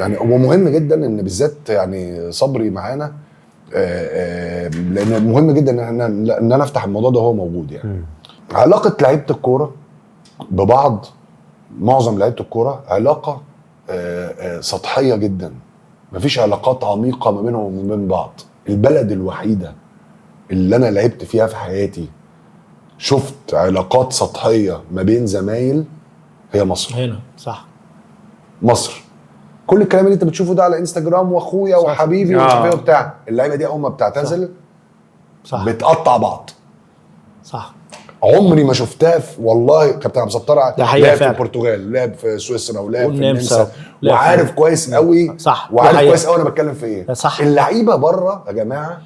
يعني هو مهم جدا ان بالذات يعني صبري معانا، لان مهم جدا ان انا افتح الموضوع ده وهو موجود. يعني علاقه لعيبه الكوره ببعض، معظم لعيبه الكوره علاقه سطحيه جدا، مفيش علاقات عميقه ما بينهم وما بين بعض. البلد الوحيده اللي انا لعبت فيها في حياتي شفت علاقات سطحيه ما بين زمايل هي مصر. هنا صح، مصر. كل الكلام اللي انت بتشوفه ده على انستجرام واخويا وحبيبي ومش عارف ايه وبتاع، اللعيبه دي اول ما بتعتزل صح. بتقطع بعض. صح. عمري ما شفتها والله. كابتن عبد الستار لعب في البرتغال، لعب في سويسرا، ولعب في النمسا، وعارف كويس قوي. صح. وعارف كويس قوي انا بتكلم في ايه. صح. اللعيبه بره يا جماعه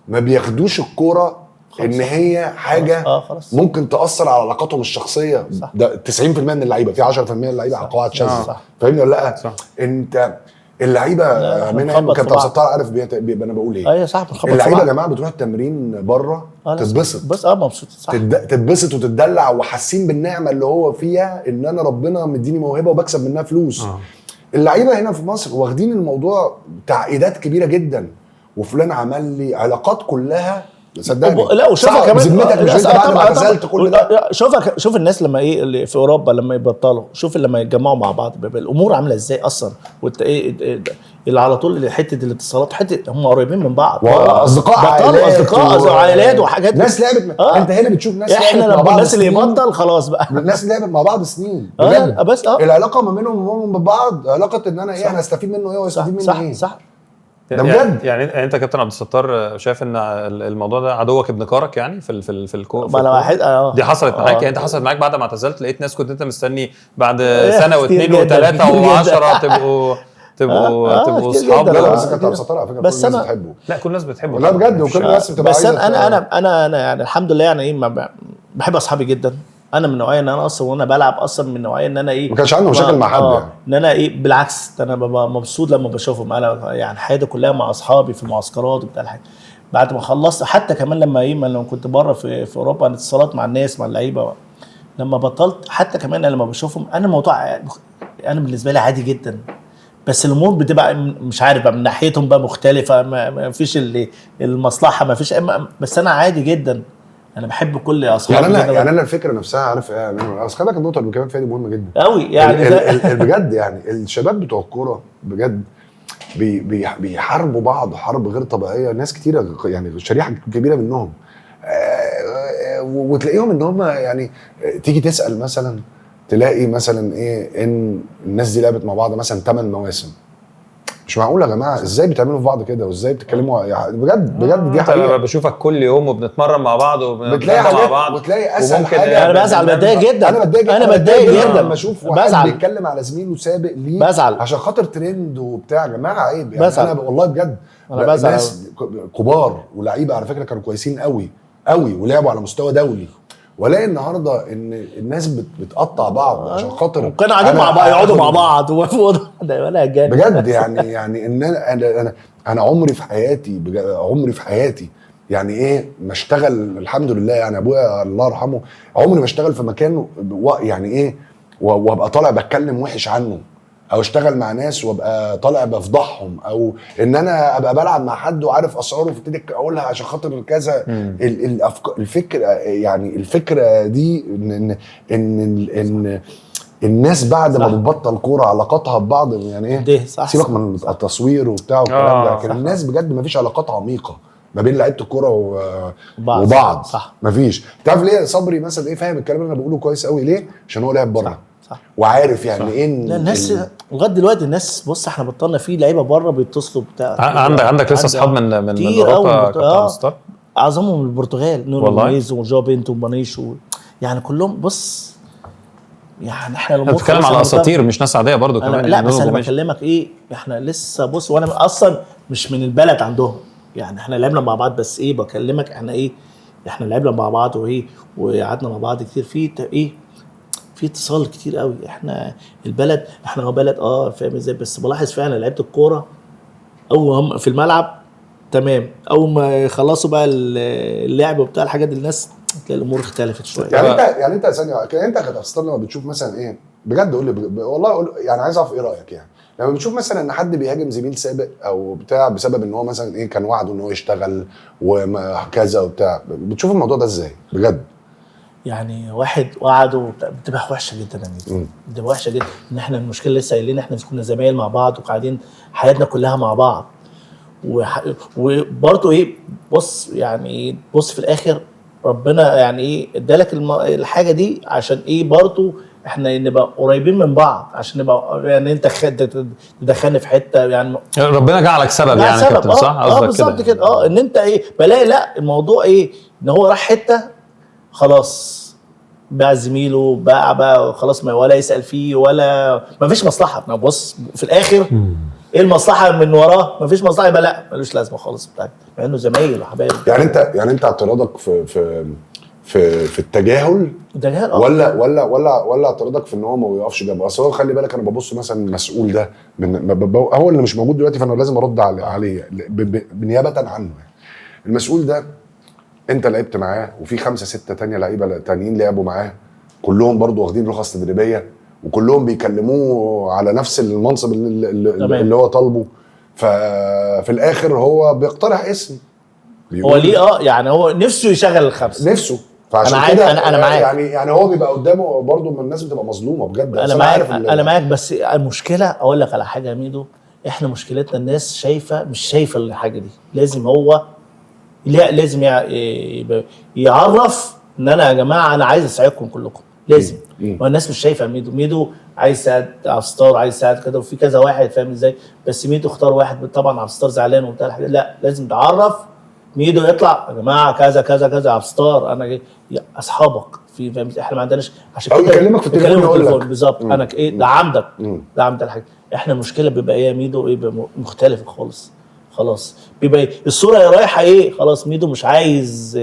ما بياخدوش الكوره ان هي حاجه خلاص. ممكن تاثر على علاقاتهم الشخصيه. ده 90% من اللعيبه، في 10% من اللعيبه عقوات شاذه. فاهمني ولا لا؟ صح. انت اللعيبه منهم كابتن ستار عارف بيبقى انا بقول ايه. ايوه صح. اللعيبه يا جماعه بتروح التمرين بره تتبسط، بس مبسوط. صح. تتبسط وتتدلع وحاسين بالنعمه اللي هو فيها، ان انا ربنا مديني موهبه وبكسب منها فلوس. اللعيبه هنا في مصر واخدين الموضوع تعقيدات كبيره جدا، وفلان عمل لي علاقات كلها صدقني. لا وشوفها كمان بذمتك مش انت بعد ما اعتزلت كل ده. شوف الناس لما ايه اللي في اوروبا لما يبطلوا، شوف لما يتجمعوا مع بعض بيبقى الامور عامله ازاي اصلا. وانت ايه اللي على طول حته الاتصالات، حته هم قريبين من بعض، واصدقاء عائلات وحاجات. ناس لعبت انت هنا بتشوف ناس احنا لما الناس اللي يبطل خلاص بقى الناس لعبت مع بعض سنين بس العلاقه ما بينهم وبين بعض علاقه ان انا ايه انا استفيد منه ايه ويستفيد مني ايه. صح. ده بجد. يعني انت كابتن عبد الستار شايف ان الموضوع ده عدوك ابن كارك يعني في الكوره دي حصلت معاك؟ يعني انت حصلت معاك بعد ما اعتزلت لقيت ناس كنت انت مستني بعد سنه واثنين وثلاثه و10 تبقوا اصحاب؟ لا بس كابتن عبد الستار على فكره كل الناس بتحبه. لا كل الناس بتحبه لا بجد، وكل الناس بتبقى عايزه. بس انا يعني الحمد لله يعني ايه بحب اصحابي جدا. انا من نوعيه ان انا اصلا وانا بلعب اصلا من نوعيه ان انا ايه ما كانش عندي مشاكل مع حد يعني. ان انا ايه بالعكس انا ببقى مبسوط لما بشوفهم. انا يعني حياتي كلها مع اصحابي في المعسكرات وبتاع الحاجه. بعد ما خلصت حتى كمان لما كنت بره في اوروبا اتصالات مع الناس مع اللعيبه، لما بطلت حتى كمان لما بشوفهم انا الموضوع انا بالنسبه لي عادي جدا. بس الامور بتبقى مش عارف بقى من ناحيتهم بقى مختلفه، ما فيش المصلحه، ما فيش، بس انا عادي جدا. انا بحب كل اصحابي يعني انا الفكره نفسها عارف ايه يعني. اصل خلي بالك النقطه اللي بنتكلم فيها دي مهمه جدا قوي يعني بجد. يعني الشباب بتوع الكوره بجد بيحاربوا بعض حرب غير طبيعيه. ناس كتيره يعني شريحه كبيره منهم وتلاقيهم ان هم يعني تيجي تسال مثلا تلاقي مثلا ايه ان الناس دي لعبت مع بعض مثلا 8 مواسم. مش معقول يا جماعه ازاي بتعملوا في بعض كده وازاي بتتكلموا يعني بجد دي حقيقه. بشوفك كل يوم وبنتمرن مع بعض وبنتلاقي مع بعض وتلاقي اسهل حاجه. انا بزعل بتضايق جدا. انا بتضايق جدا لما اشوف واحد بيتكلم على زميله سابق ليه بزعل عشان خاطر ترند وبتاع. يا جماعه عيب يعني. انا والله بجد انا بزعل. ناس كبار ولاعيبه على فكره كانوا كويسين قوي قوي ولعبوا على مستوى دولي، ولاقي النهارده ان الناس بتقطع بعض عشان خاطر وكانوا قاعدين مع بعض يقعدوا مع بعض ولا بجد يعني ان انا عمري في حياتي يعني ايه ما اشتغل الحمد لله. يعني ابويا الله يرحمه عمري ما اشتغل في مكان يعني ايه وابقى طالع بتكلم وحش عنه، او اشتغل مع ناس وابقى طالع بفضحهم، او ان انا ابقى بلعب مع حد وعارف اسراره فابتدي اقولها عشان خاطر كذا. الفكره دي ان الناس بعد ما بتبطل كوره علاقاتها ببعض يعني ايه سيبك من التصوير وبتاع والكلام ده، لكن الناس بجد ما فيش علاقات عميقه ما بين لعيبه الكوره وبعض. ما فيش. تعرف ليه صبري مثلا ايه فاهم الكلام اللي انا بقوله كويس قوي ليه؟ عشان هو لعب بره وعارف يعني ايه. الناس لغايه دلوقتي الناس بص احنا بطلنا في لعيبه بره بيتصلوا بتاع. عندك لسه اصحاب من اوروبا كابتن ستار؟ اعظمهم من البرتغال نونو ميز وجو بينتو ومانيش يعني كلهم. بص يعني احنا بنتكلم على اساطير مش ناس عاديه برضو كمان. لا بس انا بكلمك ايه احنا لسه بص وانا اصلا مش من البلد عندهم يعني. احنا لعبنا مع بعض بس ايه بكلمك احنا ايه احنا لعبنا مع بعض وايه وقعدنا مع بعض كتير في ايه في اتصال كتير قوي. احنا البلد احنا بلد فاهم ازاي. بس بلاحظ فعلا لعيبه الكوره اول هم في الملعب تمام، اول ما يخلصوا بقى اللعب وبتاع الحاجات دي الناس تلاقي الامور اختلفت شويه. يعني انت ثانيه انت كابتن لما بتشوف مثلا ايه بجد قول لي والله يعني عايز اعرف ايه رايك يعني لما بتشوف مثلا ان حد بيهاجم زميل سابق او بتاع بسبب ان هو مثلا ايه كان وعده ان هو يشتغل وكذا وبتاع، بتشوف الموضوع ده ازاي بجد؟ يعني واحد وعده بتبقى وحشه جدا يا ميدو، بتبقى وحشه جدا. ان احنا المشكله لسه قايلين احنا كنا زمايل مع بعض وقاعدين حياتنا كلها مع بعض، وبرضه ايه بص يعني بص في الاخر ربنا يعني ايه ادالك الحاجه دي عشان ايه برضه احنا نبقى قريبين من بعض، عشان نبقى يعني انت تدخلني في حته يعني ربنا جعلك سبب يعني سبب. كابتن صح قصدك بالظبط كده. ان انت ايه بلاقي لا الموضوع ايه ان هو راح حته خلاص بقى زميله بقى خلاص ما ولا يسال فيه ولا ما فيش مصلحه. ما بص في الاخر ايه المصلحه من وراه؟ ما فيش مصلحه يبقى لا ملوش لازمه خالص بتاعك مع انه زمايل وحبايب. يعني انت اعتراضك في التجاهل ولا اعتراضك في ان هو ما بيقفش جنبه؟ اصل هو خلي بالك انا ببص مثلا المسؤول ده هو اللي مش موجود دلوقتي فانا لازم ارد عليه بنيابه عنه. المسؤول ده انت لعبت معاه وفي 5 6 تانية لعيبه تانيين لعبوا معاه كلهم برضو واخدين رخص تدريبيه وكلهم بيكلموه على نفس المنصب اللي هو طالبه، ففي الاخر هو بيقترح اسم هو ليه يعني هو نفسه يشغل الخمسه نفسه. فعشان كده انا معاك يعني هو بيبقى قدامه برضو من الناس بتبقى مظلومه بجد. انا معاك بس المشكله اقول لك على حاجه يا ميدو، احنا مشكلتنا الناس مش شايفه الحاجه دي. لازم هو لازم يعرف ان انا يا جماعه انا عايز اساعدكم كلكم لازم. والناس مش شايفه ميدو عايز يساعد عبد الستار عايز يساعد كده وفي كذا واحد فاهم ازاي، بس ميدو اختار واحد طبعا عبد الستار زعلان وبتاع الحاجات. لا لازم تعرف ميدو يطلع يا جماعه كذا كذا كذا عبد الستار انا اصحابك في فاهم احنا ما عندناش عشان كده يكلمك في التليفون بالظبط انا ايه دعمتك الحاجه. احنا المشكله بيبقى ايه ميدو ايه مختلف خالص خلاص بيبقى الصوره رايحه ايه خلاص ميدو مش عايز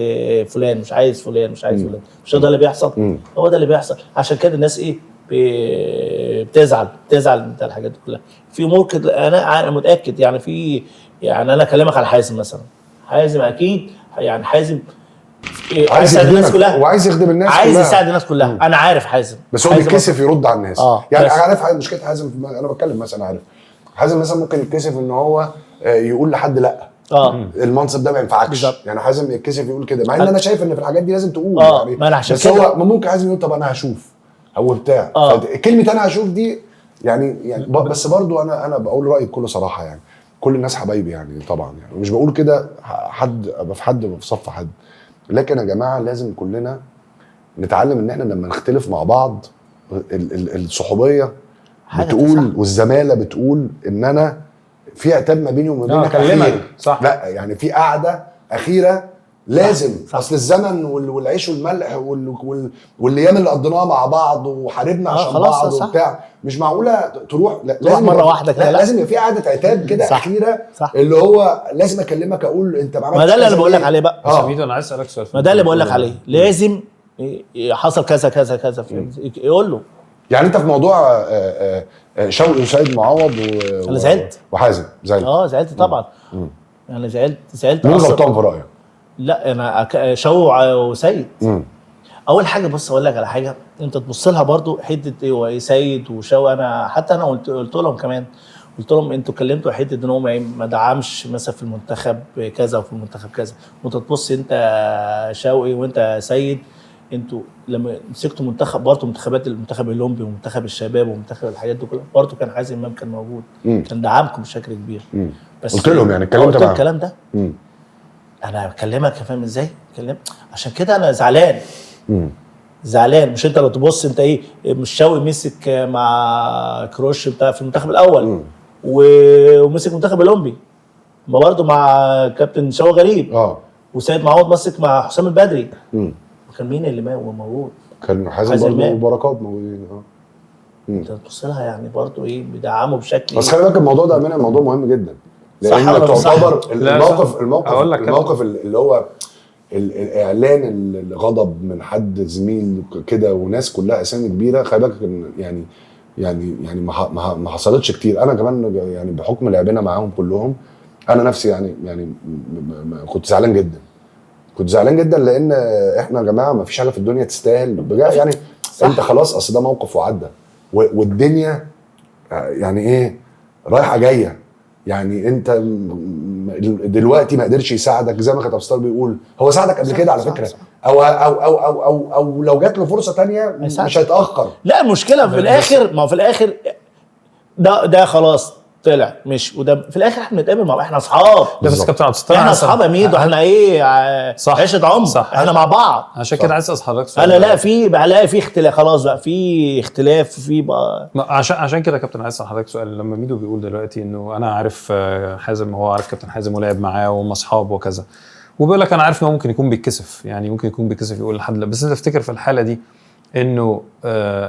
فلان مش عايز فلان مش عايز فلان. مش ده اللي بيحصل؟ هو ده اللي بيحصل. عشان كده الناس ايه بتزعل من الحاجات دي كلها. في امور كده انا متاكد يعني في يعني انا اكلمك على حازم مثلا. حازم اكيد يعني حازم عايز يساعد الناس كلها وعايز يخدم الناس عايز يساعد الناس كلها. انا عارف حازم بس هو بيتكسف يرد على الناس. يعني عارف مشكله حازم انا بتكلم مثلا عارف حازم مثلا ممكن يتكسف ان هو يقول لحد لا المنصب ده ما ينفعكش. يعني حازم يتكسف يقول كده مع ان انا شايف ان في الحاجات دي لازم تقول يعني بس هو ممكن حازم يقول طب انا هشوف هو بتاع كلمه انا هشوف دي يعني بس برضو انا بقول رايي بكل صراحه. يعني كل الناس حبايبي يعني طبعا يعني مش بقول كده حد ابقى في حد في صف حد، لكن يا جماعه لازم كلنا نتعلم ان احنا لما نختلف مع بعض الصحوبيه بتقول والزماله بتقول ان انا في عتاب ما بيني وما بينك اكلمك صح. لا يعني في قعده اخيره لازم صح. اصل الزمن والعيش والملح والايام اللي قضيناها مع بعض وحاربنا عشان بعض وبتاع مش معقوله تروح لازم مره واحده كده. لازم يبقى في قعده عتاب كده اخيره صح. اللي هو لازم اكلمك اقول انت ما عملتش. ما ده اللي انا بقول لك عليه بقى. ميدو انا عايز اسالك سؤال. ما ده اللي بقول لك عليه لازم حصل كذا كذا كذا يقول له. يعني انت في موضوع شوقي وسيد معوض انا زعلت وحازم زعلت طبعا. يعني زعلت مين غلطان في رايك؟ لا انا شوقي وسيد. اول حاجه بص اقول لك على حاجه انت تبص لها برضو حته ايه سيد وشوقي. انا حتى انا قلت لهم كمان قلت لهم انتوا اتكلمتوا حته ان هو ما دعمش مثلا في المنتخب كذا وفي المنتخب كذا وانت تبص انت شوقي وانت سيد انتوا لما مسكتوا منتخب برضه منتخبات المنتخب الاولمبي ومنتخب الشباب ومنتخب الحاجات دي كلها برضه كان حازم امام كان موجود كان دعمكم بشكل كبير. بس قلت لهم يعني اتكلمت معاهم الكلام ده انا بكلمك فاهم ازاي عشان كده انا زعلان. مش انت لو تبص انت ايه مش شوقي مسك مع كروش بتاع في المنتخب الاول ومسك منتخب الاولمبي ما برضه مع كابتن شوقي غريب وسيد معوض مسك مع حسام البدري. كان مين اللي موجود؟ كان حازم برضه وبركات موجودين. انت تبص لها يعني برضه ايه بيدعموا بشكل. بس خلي بالك الموضوع ده امانه موضوع مهم جدا لان تعتبر الموقف اللي هو الاعلان الغضب من حد زميل كده وناس كلها اسامي كبيره. خلي بالك يعني ما حصلتش كتير. انا كمان يعني بحكم لعبنا معاهم كلهم انا نفسي يعني كنت زعلان جدا لان احنا يا جماعه ما فيش حاجه في الدنيا تستاهل بجد يعني صح. انت خلاص اصل ده موقف وعدى والدنيا يعني ايه رايحه جايه. يعني انت دلوقتي ما قدرش يساعدك زي ما كابتن ستار بيقول، هو ساعدك قبل كده على فكره، او لو جات له فرصه تانية مش هيتاخر. لا المشكله في الاخر، ما هو في الاخر ده خلاص طلع مش، وده في الاخر احنا بنتقابل مع بعض، احنا اصحاب. بس كابتن عبد الستار احنا اصحاب يا ميدو، احنا ايه عشره عمر، احنا مع بعض. عشان كده عايز اسال حضرتك سؤال. انا لا في اختلاف خلاص بقى، في اختلاف في بقى. عشان كده كابتن عايز اسال حضرتك سؤال. لما ميدو بيقول دلوقتي انه انا عارف حازم، هو عارف كابتن حازم ولعب معاه وهم اصحاب وكذا، وبيقول لك انا عارف انه ممكن يكون بيتكسف، يعني ممكن يكون بيتكسف يقول لحد، بس انت تفتكر في الحاله دي انه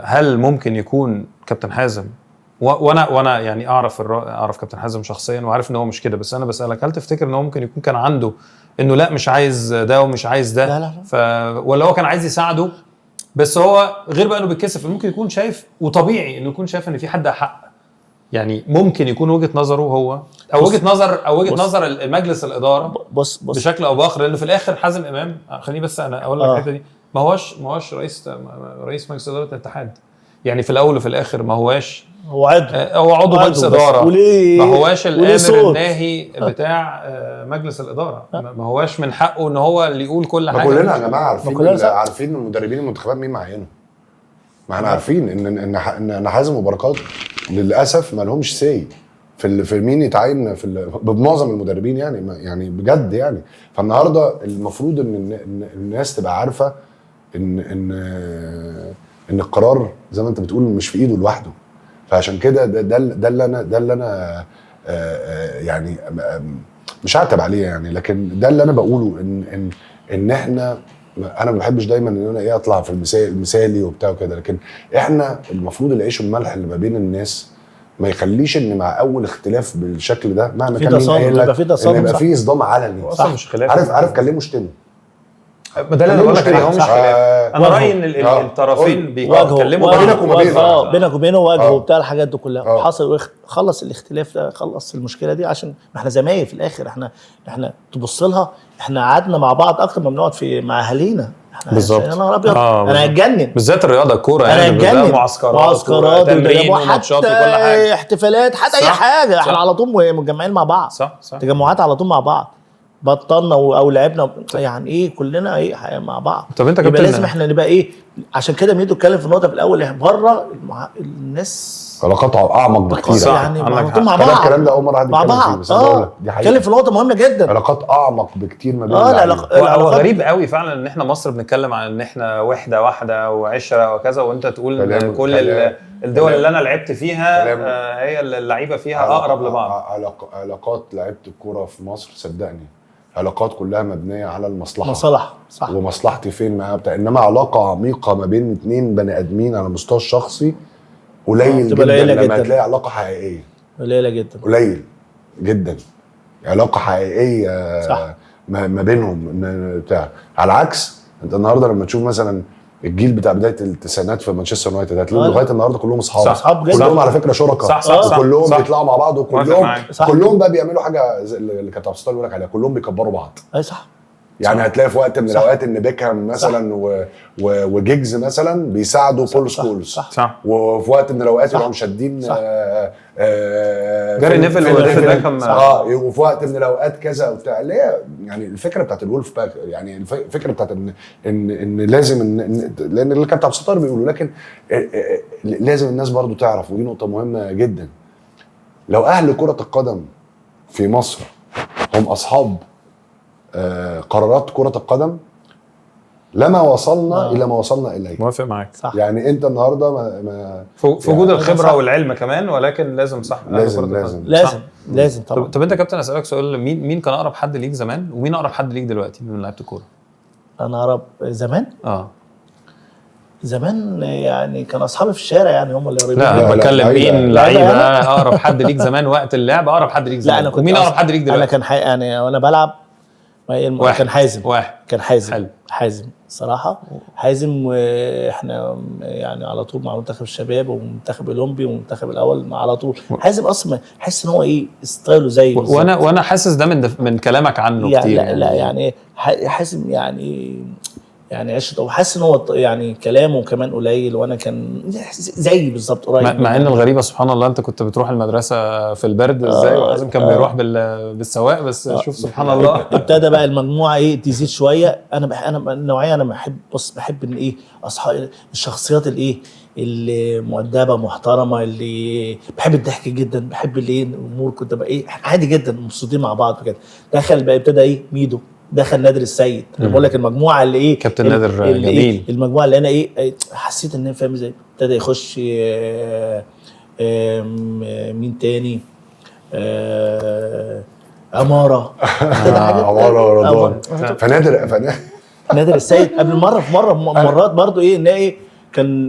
هل ممكن يكون كابتن حازم، وانا يعني اعرف كابتن حازم شخصيا وعارف ان هو مش كده، بس انا بسالك هل تفتكر ان هو ممكن يكون كان عنده انه لا مش عايز ده ومش عايز ده؟ لا. ولا هو كان عايز يساعده بس هو غير بقى انه بيتكسف، ممكن يكون شايف، وطبيعي انه يكون شايف ان في حد احق، يعني ممكن يكون وجهه نظره هو او وجهه نظر المجلس الاداره بص بشكل او باخر، لانه في الاخر حازم امام، خليني بس انا اقول لك الحته دي، ما هوش رئيس مجلس اداره الاتحاد، يعني في الاول وفي الاخر ما هوش هو عضو مجلس اداره، ما هوش الامر الناهي بتاع مجلس الاداره، ما هوش من حقه ان هو اللي يقول كل حاجه. كلنا يا جماعه عارفين المدربين المنتخبات مين معينه، ما احنا عارفين ان حازم وبركات للاسف ما لهمش سي في مين يتعين بمعظم المدربين، يعني بجد يعني. فالنهارده المفروض ان الناس تبقى عارفه ان القرار زي ما انت بتقول مش في ايده لوحده. فعشان كده ده اللي انا يعني مش هعتب عليه يعني، لكن ده اللي انا بقوله ان احنا، انا ما بحبش دايما ان انا اطلع في المثالي وبتاع وكده، لكن احنا المفروض العيش والملح اللي ما بين الناس ما يخليش ان مع اول اختلاف بالشكل ده مهما كان مين قايل لك يبقى في صدام علني. اصلا مش خلاف، عارف كلمه شتمه، ده اللي بقول لك عليه، هو مش خلاف. انا رايي ان الطرفين بيتكلموا بينك وبينه وجهه وبتاع الحاجات دي كلها، حصل خلص الاختلاف ده، خلص المشكله دي، عشان احنا زمايل في الاخر، احنا تبص لها، احنا قعدنا مع بعض اكتر ما بنقعد مع اهالينا بالظبط. انا ابيض انا هتجنن، بالذات الرياضه الكوره يعني هتجنن، معسكرات تمرين وماتشات وكل حاجه، احتفالات، حتى اي حاجه، احنا على طول متجمعين مع بعض، صح. تجمعات على طول مع بعض، بطلنا او لعبنا يعني ايه كلنا ايه مع بعض. طب انت يبقى لازم احنا نبقى ايه، عشان كده ميدو اتكلم في النقطه في الاول، بره الناس علاقات اعمق بكتير، يعني على طول مع بعض. الكلام ده اول مره حد يتكلم فيه، بس اقول لك دي حقيقه، اتكلم في نقطه مهمه جدا، علاقات اعمق بكتير ما بين هو غريب قوي فعلا ان احنا مصر بنتكلم عن ان احنا وحده واحده وعشره وكذا، وانت تقول ان كل الدول اللي انا لعبت فيها هي اللعيبه فيها اقرب لبعض. علاقات لعيبه الكوره في مصر صدقني علاقات كلها مبنيه على المصلحه، صح، ومصلحتي فين معاها بتاع، انما علاقه عميقه ما بين اتنين بني ادمين على المستوى الشخصي قليل جدا لما تلاقي علاقه حقيقيه، قليل جدا علاقه حقيقيه صح ما بينهم بتاع. على العكس انت النهارده لما تشوف مثلا الجيل بتاع بدايه التسعينات في مانشستر يونايتد هتلاقيهم لغايه النهارده كلهم اصحاب جدا، كلهم على فكره شركاء، وكلهم بيطلعوا مع بعض، وكلهم كلهم بقى بيعملوا حاجه زي اللي كابتن عبد الستار بيقول لك عليها، كلهم بيكبروا بعض. صح، يعني هتلاقي في وقت من الاوقات ان بيكهام مثلا وجيجز مثلا بيساعدوا بول سكولز، صح. وفي وقت من الاوقات يبقوا مشدين جاري نيفل وبيكهام، وفي وقت من الاوقات كذا وبتاع، اللي هي يعني الفكره بتاعت الولف باك، يعني الفكره بتاعت ان لازم لان اللي كابتن عبد الستار بيقولوا، لكن لازم الناس برضو تعرف، ودي نقطه مهمه جدا، لو اهل كره القدم في مصر هم اصحاب قرارات كرة القدم لما وصلنا إلى ما وصلنا إليه. موافق معاك، صح. يعني أنت النهاردة في وجود الخبرة والعلم كمان، ولكن لازم صح لازم طبعا. طب أنت كابتن أسألك سؤال، مين كان أقرب حد ليك زمان، ومين أقرب حد ليك دلوقتي من لعيبة الكورة؟ أنا أقرب زمان يعني كان اصحابي في الشارع، يعني هم اللي قريبين. لا انا بتكلم مين لعيبه اقرب حد ليك زمان وقت اللعب، اقرب حد ليك زمان، ومين اقرب حد ليك دلوقتي؟ انا كان يعني وانا بلعب كان حازم. كان حازم حلو. حازم صراحه، حازم، واحنا يعني على طول مع منتخب الشباب ومنتخب الاولمبي ومنتخب الاول على طول. حازم اصلا حس ان هو ايه ستايله زي وانا حاسس ده من كلامك عنه يعني كتير لا يعني حازم يعني يعني عشت وحاسس ان هو يعني كلامه كمان قليل، وانا كان زي بالظبط قريب. مع ان الغريبه سبحان الله انت كنت بتروح المدرسه في البرد ازاي، وعازم كان بيروح بالسواق بس. شوف سبحان الله. ابتدى بقى المجموعه ايه تزيد شويه. انا النوعيه انا بحب ان ايه اصحاب الشخصيات الايه اللي مؤدبه محترمه، اللي بحب الضحك جدا، بحب اللي الامور كنت بقى ايه عادي جدا مبسوطين مع بعض كده. دخل بقى ابتدى ايه ميدو، دخل نادر السيد. انا بقول لك المجموعه اللي ايه كابتن نادر جميل. إيه المجموعه اللي انا ايه حسيت ان فاهم ازاي. ابتدى يخش مين تاني عماره عماره ورضوان. نادر السيد قبل مرات برضو ايه نلاقي كان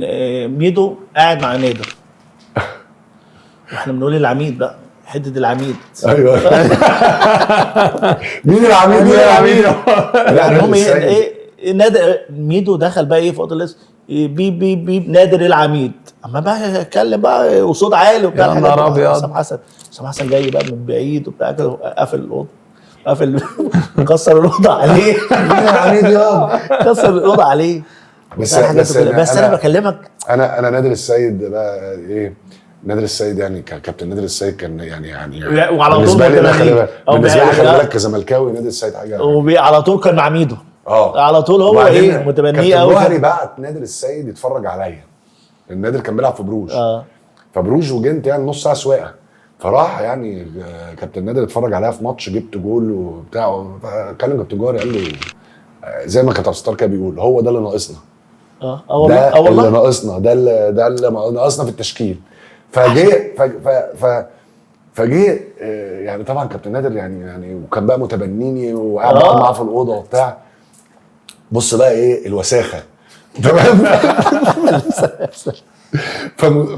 ميدو قاعد مع نادر، واحنا بنقول العميد بقى حته العميد. ايوه مين العميد؟ لا المهم ايه نادر ميدو دخل بقى ايه في اوضه اللبس بيب نادر العميد، اما بقى اتكلم بقى وصوت عالي وبتاع. يا نهار ابيض. حسام حسن جاي بقى من بعيد وبتاع كده، قافل الاوضه، كسر الاوضه عليه. العميد يا كسر الاوضه عليه. بس انا بكلمك انا نادر السيد بقى ايه. نادر السيد يعني كابتن نادر السيد كان يعني وعلى طول بالنسبه لي خلي بالك كزملكاوي نادر السيد حاجه وعلى طول كان مع ميدو. على طول هو ايه متبنيه قوي. كابتن جوهري بعت نادر السيد يتفرج عليا. النادر كان بيلعب في بروج. فبروج وجنت يعني نص ساعه سواقه، فراح يعني كابتن نادر اتفرج عليها في ماتش، جبت جول وبتاع. كلم كابتن جوهري قال له زي ما كابتن ستار كده بيقول ده اللي ناقصنا. ده اللي ناقصنا، ده اللي ناقصنا في التشكيل. فجه يعني طبعا كابتن نادر يعني وكان بقى متبنيني وقاعد معاه في الاوضه وبتاع. بص بقى ايه الوساخه تمام.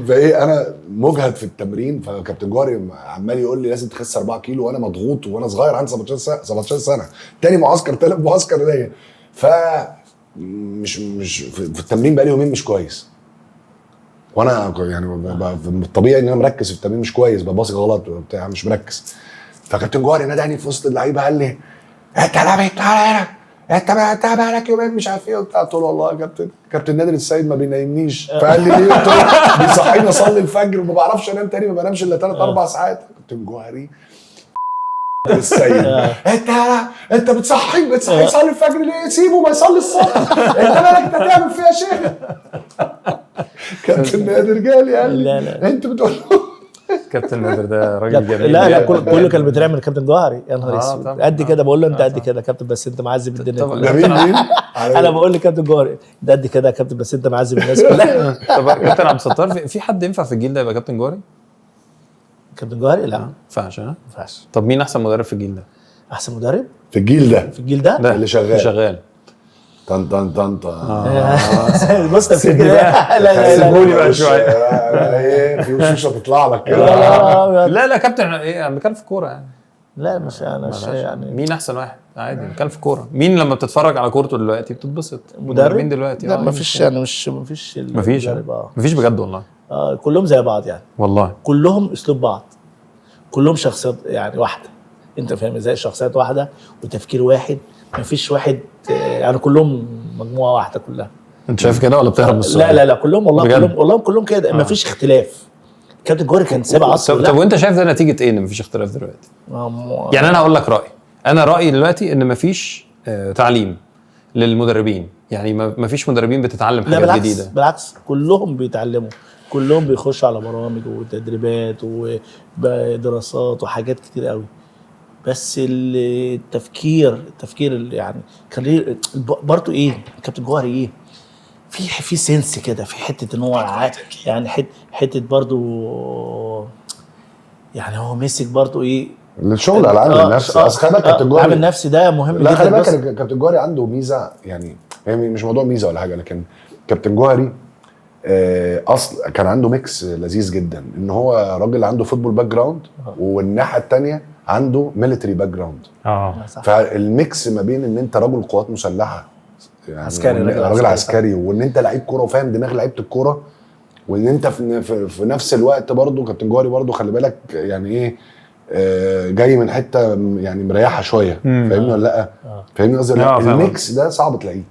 فايه انا مجهد في التمرين، فكابتن جوهري عمال يقول لي لازم تخس 4 كيلو، وانا مضغوط وانا صغير عندي 17 سنه، تاني معسكر ثالث معسكر ليا. مش في التمرين بقى لي يومين مش كويس، وانا يعني الطبيعي ان انا مركز في التمرين مش كويس، بباصي غلط بتاع مش مركز. فكابتن جوهري ناداني في وسط اللعيبه قال لي انت لا تعالى هنا، انت بقالك يومين مش عارف ايه وبتاع. قلت له والله يا كابتن نادر السيد ما بينيمنيش. فقال لي ليه؟ قلت له بيصحيني اصلي الفجر وما بعرفش انام تاني، ما بنامش الا 3-4 ساعات. كابتن جوهري السيد انت بتصحي يصلي الفجر ليه؟ سيبه ما يصلي الصبح. انت مالك انت تعمل فيها شيخ. كابتن نادر جالي قال لي انت بتقول كابتن نادر ده راجل جميل. لا كله كان بيتعمل كابتن جوهري. يا نهار اسود قد كده بقول له انت قد كده يا كابتن بس انت معذب الدنيا كلها. جميل. انا بقول لكابتن جوهري ده قد كده يا كابتن بس انت معذب الناس كلها. طب كابتن عبد الستار في حد ينفع في الجيل ده يبقى كابتن جوهري؟ كابتن جوهري لا ما ينفعش. ما ينفعش. طب مين احسن مدرب في الجيل ده؟ احسن مدرب في الجيل ده اللي شغال طن بص تفكير كده. لا سيبوني بقى شويه. ايه في وشوشه تطلع لك كده. لا كابتن ايه انا بتكلم في كوره يعني. لا مش يعني مين احسن واحد عادي بتكلم في كوره. مين لما بتتفرج على كورته دلوقتي بتتبسط؟ مدربين دلوقتي لا مفيش يعني مفيش بجد والله. كلهم زي بعض يعني والله كلهم اسلوب بعض، كلهم شخصيات يعني واحده. انت فاهم ازاي؟ شخصيات واحده وتفكير واحد، مفيش واحد يعني كلهم مجموعه واحده كلها. انت شايف كده ولا بتهرب من السؤال؟ لا كلهم والله كلهم كده. مفيش اختلاف. كابتن جوهري كان سابع اصلا. طب وانت شايف ده نتيجه ايه ان مفيش اختلاف دلوقتي؟ يعني انا هقول لك رايي. انا رايي دلوقتي ان مفيش تعليم للمدربين، يعني مفيش مدربين بتتعلم حاجات جديده. بالعكس كلهم بيتعلموا، كلهم بيخشوا على برامج وتدريبات ودراسات وحاجات كتير قوي. بس التفكير يعني كان برضه ايه كابتن جوهري ايه في سنس كده، في حته ان هو يعني حته برضه يعني هو مسك برضه ايه الشغل على العامل النفسي. اصل خلي بالك كابتن جوهري العامل النفسي ده مهم جدا. لا خلي بالك كابتن جوهري عنده ميزه، يعني مش موضوع ميزه ولا حاجه، لكن كابتن جوهري اصل كان عنده ميكس لذيذ جدا، ان هو راجل عنده فوتبول باك جراوند والناحيه الثانيه عنده ميليتري باك جراوند. فالميكس ما بين ان انت راجل قوات مسلحه يعني عسكري، راجل عسكري، وان انت لعيب كوره وفاهم دماغ لعيبه الكوره، وان انت في نفس الوقت برضو كابتن جوهري برضو خلي بالك يعني ايه جاي من حته يعني مريحه شويه. فاهمني ولا لا؟ فاهمني قصدي؟ الميكس ده صعب تلاقيه.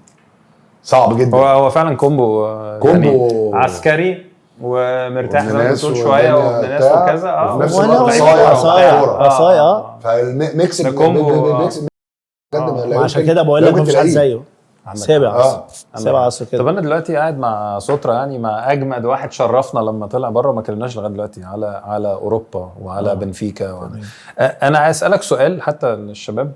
صعب جدا. هو فعلا كومبو يعني عسكري ومرتاح زي ما بتقول شويه وابن ناس وكذا وفي نفس الوقت قصايا فالميكس الكومبو عشان كده بقول لك مفيش حد زيه. سابع عصر كده. طب انا دلوقتي قاعد مع سوترا يعني مع اجمد واحد شرفنا لما طلع بره ما كلمناش لغايه دلوقتي على اوروبا وعلى بنفيكا انا عايز اسالك سؤال. حتى الشباب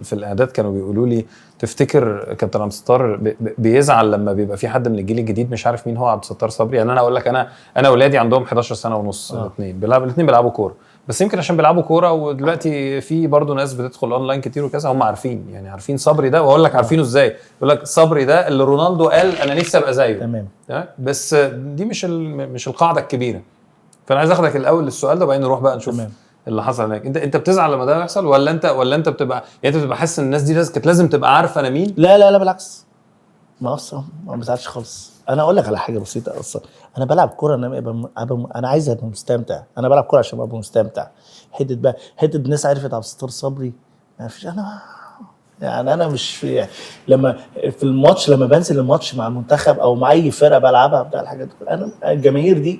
في الاعداد كانوا بيقولوا لي تفتكر كابتن عبد الستار بيزعل لما بيبقى في حد من الجيل الجديد مش عارف مين هو عبد الستار صبري؟ يعني انا اقول لك انا اولادي عندهم 11 سنه ونص الاثنين بيلعبوا كوره بس يمكن عشان بيلعبوا كوره ودلوقتي في برضو ناس بتدخل اونلاين كتير وكذا هم عارفين صبري ده. واقول لك عارفينه ازاي؟ يقول لك صبري ده اللي رونالدو قال انا نفسي ابقى زيه. تمام. بس دي مش القاعده الكبيره. فانا عايز اخدك الاول للسؤال ده وبعدين نروح بقى نشوف اللي حصل هناك. انت بتزعل لما ده يحصل ولا انت بتبقى يعني انت بتبقى حاسس ان الناس دي كانت لازم تبقى عارفه انا مين؟ لا بالعكس. ما اصلا ما بزعلش خالص. انا اقول لك على حاجه بسيطه. اصلا انا بلعب كوره انا عايز ابقى مستمتع. انا بلعب كوره عشان ابقى مستمتع. حته الناس عرفت عبد الستار صبري ما فيش. انا مش في لما في الماتش لما بنزل الماتش مع المنتخب او مع اي فرقه بلعبها بتاع الحاجات دي انا الجماهير دي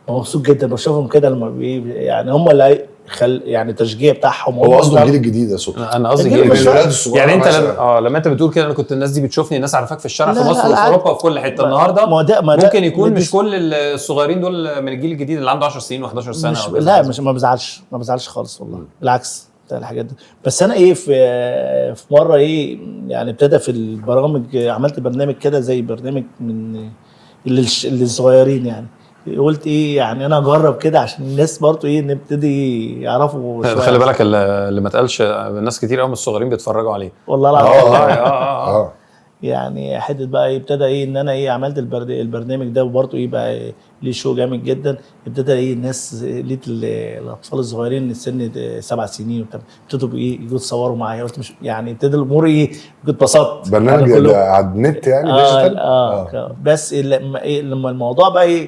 مبسوط جدا بشوفهم كده لما يعني هم اللي يعني التشجيع بتاعهم. هو قصده الجيل الجديد يا سوق. انا قصدي الجيل الجديد يعني انت لما انت بتقول كده انا كنت الناس دي بتشوفني الناس عارفاك في الشارع في مصر وفي اوروبا وفي كل حته. النهارده ممكن يكون مش كل الصغيرين دول من الجيل الجديد اللي عنده 10 سنين و11 سنه لا مش ما بزعلش خالص والله بالعكس الحاجات دي. بس انا في مره يعني ابتدى في البرامج عملت برنامج كده زي برنامج من اللي الصغيرين يعني قلت يعني انا اجرب كده عشان الناس برضو نبتدي يعرفوا شويه. خلي بالك اللي ما اتقالش الناس كتير قوي من الصغيرين بيتفرجوا عليه والله العظيم. يعني حته بقى ابتدى ان انا عملت البرنامج ده وبرضو بقى ليه شو جامد جدا. ابتدى الناس لقيت الاطفال الصغيرين السن 7 سنين ابتدوا يجوا يتصوروا معايا. قلت مش يعني ابتدى الامور كنت اتبسطت. برنامج على النت يعني ديجيتال. بس لما الموضوع بقى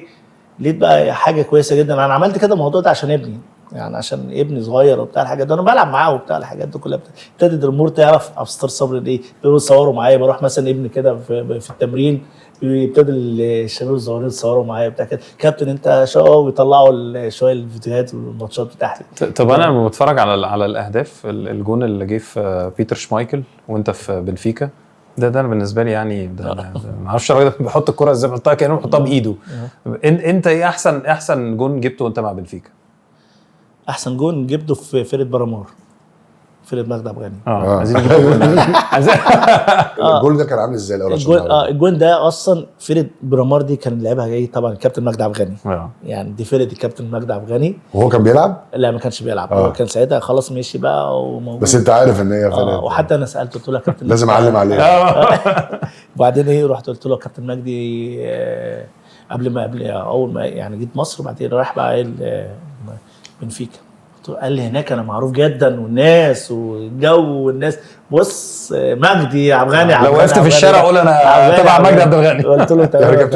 لقيت بقى حاجه كويسه جدا. انا عملت كده الموضوع ده عشان ابني يعني عشان ابني صغير وبتاع الحاجات دي انا بلعب معاه وبتاع الحاجات دي كلها. ابتدت الامور تعرف عبد الستار صبري بيصوروا معايا. بروح مثلا ابني كده في التمرين ابتدى الشباب الصغيرين يصوروا معايا بتاع كده كابتن انت شو ويطلعوا شويه الفيديوهات والماتشات بتاعتي. طب انا لما بتفرج على الاهداف الجون اللي جه في بيتر شمايكل وانت في بنفيكا ده انا بالنسبه لي يعني ما اعرفش الراجل بيحط الكره ازاي بيحطها كانه بيحطها بايده. انت ايه احسن جون جبته وانت مع بنفيكا؟ احسن جون جبته في فرقه برامار فرقه مجدي عبد الغني. عايزين نجيب الجول ده كان عامل ازاي الجول ده اصلا فرقه برامار دي كان لعبها طبعا الكابتن مجدي عبد الغني. يعني دي فرقه الكابتن مجدي عبد الغني. وهو كان بيلعب؟ لا ما كانش بيلعب. هو كان ساعتها خلاص ماشي بقى وموجود. بس انت عارف ان هي فرقه وحتى انا سالته قلت له يا كابتن لازم اعلم عليه. وبعدين رحت قلت له كابتن مجدي قبل اول ما يعني جيت مصر وبعدين رايح بقى بنفيكا. قال لي هناك انا معروف جدا والناس والجو والناس بص مجدي عبد الغني. لو وقفت في الشارع اقول انا تبع مجدي عبد الغني. قلت له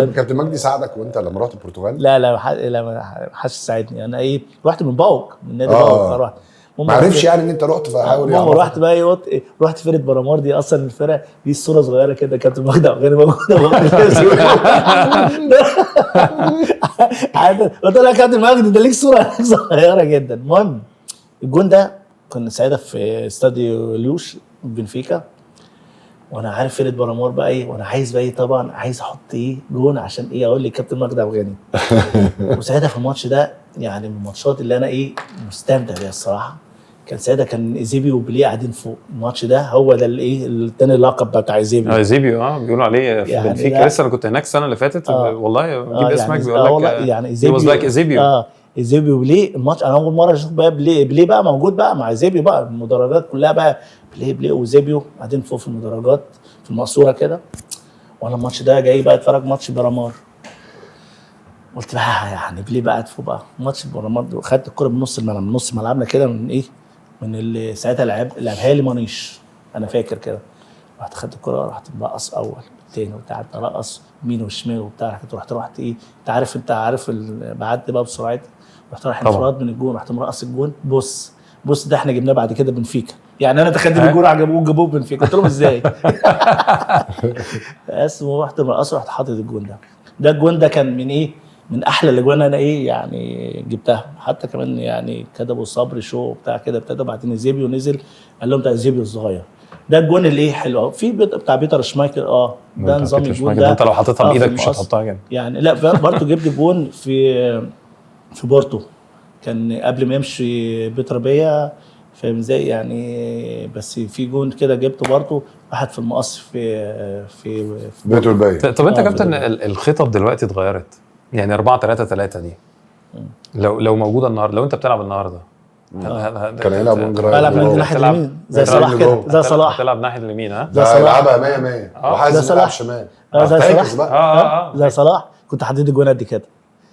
كابتن مجدي ساعدك وانت لما رحت البرتغال؟ لا ما حدش ساعدني. انا رحت من باوك من نادي باوك. رحت ما عرفش يعني ان انت رحت فحاول رحت بقى رحت فرقه برامار دي. اصلا الفرقه دي الصوره صغيره كده كابتن مجدي عبد الغني موجوده. قلت له يا كابتن مجدي ده ليك صوره صغيره جدا. المهم الجون ده كنا ساعتها في استاديو ليوش بنفيكا وانا عارف فرقه برامار بقى وانا عايز بقى طبعا عايز احط جون عشان اقول لي كابتن مجدي عبد الغني. وساعتها في الماتش ده يعني من الماتشات اللي انا مستمتع بيها الصراحه. كان ساعتها كان ايزيبيو وبليه قاعدين فوق. الماتش ده هو ده الثاني اللقب بتاع ايزيبيو. ايزيبيو بيقولوا عليه في يعني بنفيكا. لسه انا كنت هناك السنه اللي فاتت والله جيب اسمك بيقول لك يعني ايزيبيو ايزيبيو بليه. الماتش انا اول مره اشوف بقى بليه بقى موجود بقى مع ايزيبيو بقى المدرجات كلها بقى بليه وايزيبيو قاعدين فوق في المدرجات في المقصوره كده. وانا الماتش ده جاي بقى اتفرج ماتش برامار. قلت بقى يعني بليه بقى قاعد فوق بقى ماتش برامار. خدت الكره من نص ملعبنا كده من اللي ساعتها لعبها لي مانيش انا فاكر كده. رحت خدت الكره رحت برقص اول تاني وبتاع ارقص يمين وشمال وبتاع. رحت انت عارف بعدت بقى بسرعتي. رحت رايح انفراد من الجون. رحت مرقص الجون. بص ده احنا جبناه بعد كده بنفيكا يعني انا دخلت بالجون جابوه من فين؟ قلت لهم ازاي؟ بس ورحت من القصر رحت حاطط الجون ده الجون ده كان من ايه؟ من احلى الاجوان انا ايه يعني جبتها. حتى كمان يعني كتبوا صبري شو بتاع كده ابتدى، بعدين زيبيو نزل قال لهم ده زيبيو الصغير. ده الجون اللي ايه حلو في بتاع بيتر شمايكل. ده نظام الجون ده انت لو حطيتها بايدك مش هتحطها كده يعني. لا برضه جبت جون في بورتو كان قبل ما يمشي بيتر بيا، فاهم ازاي يعني. بس في جون كده جبته برضه واحد في المقص في بيتر بيا. طب انت كابتن الخطط دلوقتي اتغيرت يعني 4-3-3 دي لو موجوده النهارده، لو انت بتلعب النهارده كان هيلعب وينج رايت، بلعب من ناحيه اليمين زي صلاح كده، زي صلاح هتلعب ناحيه اليمين. ده هيلعبها 100 وحازم يلعب شمال زي صلاح. زي صلاح كنت حددت جون قد كده.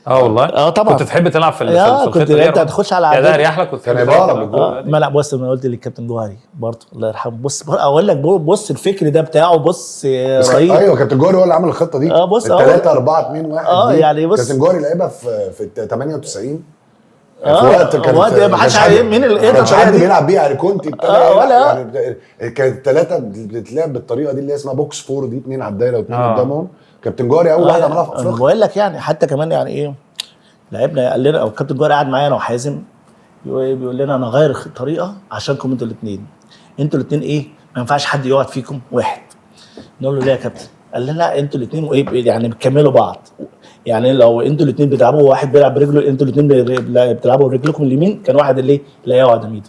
والله طبعا كنت تحب تلعب في كنت انت هتخش على ده اريح لك كنت كان يبقى ما لا بص انا قلت للكابتن جوهري برضه الله يرحمه. بص اقول لك بص الفكر ده بتاعه. بص رهيب. ايوه كابتن جوهري هو اللي عمل الخطه دي. بص 3 4 2 1 يعني بص كابتن جوهري لعبها في 98 في وقت ما حدش عارف مين الطريقه دي بيلعب بيها يعني كونتي يعني كانت 3 بتتلعب بالطريقه دي اللي اسمها بوكس 4 دي 2 على الدايره و2 قدامهم. كابتن جوهري اول واحد عملها في افريقيا. بقول لك يعني حتى كمان يعني ايه لعبنا قال لنا او الكابتن جوهري قاعد معايا انا وحازم بيقول لنا انا غير الطريقه عشانكم انتوا الاثنين ايه ما ينفعش حد يقعد فيكم واحد. نقول له ليه يا كابتن؟ قال لنا لا انتوا الاثنين وايه يعني بتكملوا بعض. يعني لو انتوا الاثنين بتلعبوا واحد بيلعب برجله انتوا الاثنين بتلعبوا برجلكم اليمين كان واحد اللي لا يقعد يمين.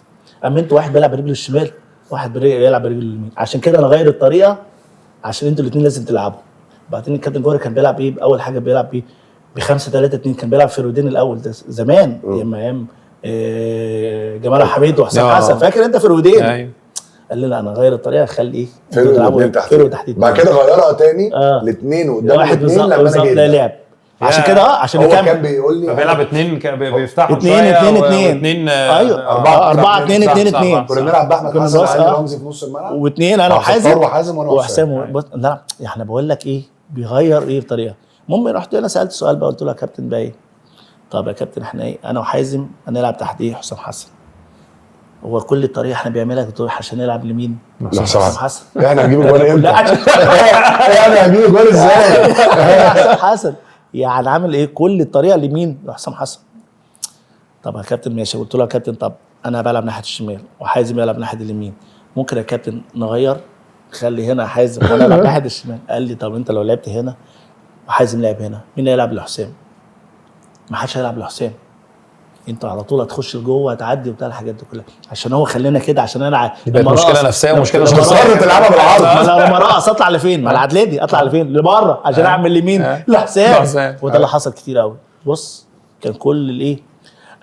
اما انتوا واحد بيلعب برجله الشمال واحد بيلعب برجله اليمين. عشان كده انا غير الطريقه عشان انتوا الاثنين لازم تلعبوا. بعدين الكابتن جوهري كان بيلعب ايه اول حاجه بيلعب ايه ب5-3-2 كان بيلعب في الودين الاول ده زمان ايام جمال حميد وحسام حسن. فاكر انت في الودين؟ ايوه. قال لنا انا غير الطريقه خلي ايه فيرو تحت بعد كده غيرها تاني الاثنين قدام الاثنين لما انا جيت لعب عشان كده عشان هو كان بيقول لي بيلعب 2 بيفتحوا 2 ايوه 4-2-2-2 كنا بنلعب باحمد حسن وعلي رمزي في نص الملعب واثنين انا وحازم وحسام. لا احنا بقول لك ايه بيغير ايه بطريقه. المهم رحت انا سالت سؤال بقى قلت له يا كابتن بقى ايه طب يا كابتن احنا ايه انا وحازم هنلعب تحت ايه حسام حسن. هو كل الطريقه احنا بيعملها قلت له عشان نلعب لمين؟ حسام حسن. احنا هنجيب الجول امتى؟ يعني هنجيب الجول ازاي؟ حسام حسن يعني عامل ايه كل الطريقه لمين؟ لحسام حسن. طب يا كابتن ماشي. قلت له يا كابتن طب انا بلعب ناحيه الشمال وحازم يلعب ناحيه اليمين ممكن يا كابتن نغير خلي هنا حازم وانا العب ناحيه الشمال. قال لي طب انت لو لعبت هنا وحازم لعب هنا مين هيلعب لحسام؟ ما حدش هيلعب لحسام. انت على طول هتخش لجوه هتعدي وبتاع الحاجات دي كلها عشان هو خلينا كده عشان انا مشكله نفسيه ومشكله شخصيه تلعبها بالعرض. لما رقص اطلع لفين؟ ما العدلادي اطلع لفين؟ لبره عشان اعمل لمين؟ لحسام. وده اللي حصل كتير قوي. بص كان كل الايه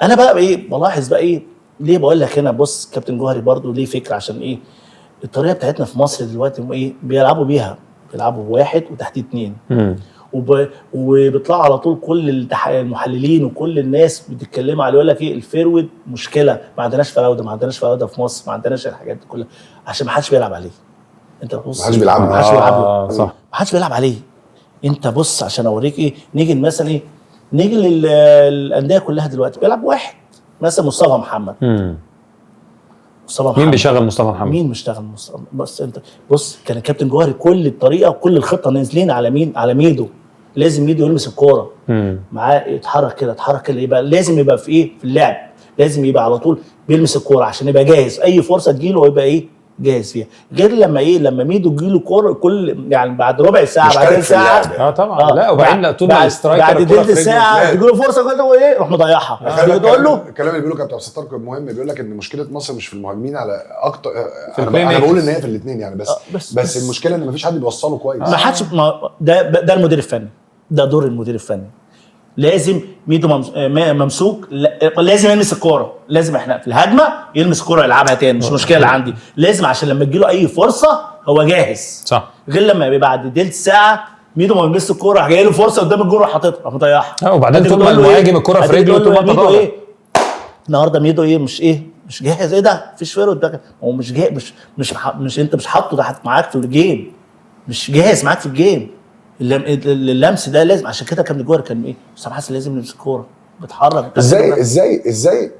انا بقى ايه بلاحظ بقى ايه ليه بقول لك هنا. بص كابتن جوهري برضو ليه فكره عشان ايه الطريقه بتاعتنا في مصر دلوقتي ايه بيلعبوا بيها بيلعبوا بواحد وتحتيه 2 وبيطلعوا على طول كل المحللين وكل الناس بتتكلم عليه يقول لك ايه الفيرود مشكله ما عندناش فراوده في مصر ما عندناش الحاجات دي كلها عشان ما حدش بيلعب عليه. انت بص ما حدش بيلعب له صح ما حدش بيلعب عليه. انت بص عشان اوريك ايه نيجي مثلا ايه نيجي للانديه كلها دلوقتي بيلعب واحد مثلا مصطفى محمد. مين بيشغل مصطفى محمد؟ مين بيشتغل مصطفى؟ بص انت بص كان الكابتن جوهري كل الطريقه وكل الخطه نازلين على مين؟ على ميدو. لازم ميدو يلمس الكوره معاه يتحرك كده يبقى لازم يبقى في ايه في اللعب لازم يبقى على طول بيلمس الكوره عشان يبقى جاهز اي فرصه تجيله ويبقى ايه جاهز فيها. غير لما ميدو تجيله كوره كل يعني بعد ربع ساعه بعد ساعه طبعا لا وبعدين طول ما الاسترايكر بعد تلت ساعه تجيله فرصه كده وايه يروح مضيعها. تقول له الكلام اللي بيقوله كابتن عبد الستار كان مهم. بيقول لك ان مشكله مصر مش في المهاجمين على اكتر انا بقول ان هي في الاثنين يعني بس المشكله ان مفيش حد بيوصله كويس. ما حدش ده المدير الفني ده دور المدير الفني. لازم ميدو ممسوك لازم يلمس الكوره لازم احنا في الهجمه يلمس الكوره يلعبها تاني مش مشكله عندي لازم عشان لما تجيله اي فرصه هو جاهز صح. غير لما يبقى بعد تلت ساعه ميدو ما يلمس الكوره جاي له فرصه قدام الجول راح حاططها مضيعها. وبعدين طول ما المهاجم الكوره في رجله طول ما انت ضاغط النهارده ميدو مش جاهز ايه ده مفيش فيرود ده هو مش جاهز مش انت مش حاطه تحت معاك في الجيم مش جاهز معاك في الجيم. اللمس ده لازم عشان كده كان جوهر كان ايه حسام حسن لازم يلمس الكوره بتحرك. ازاي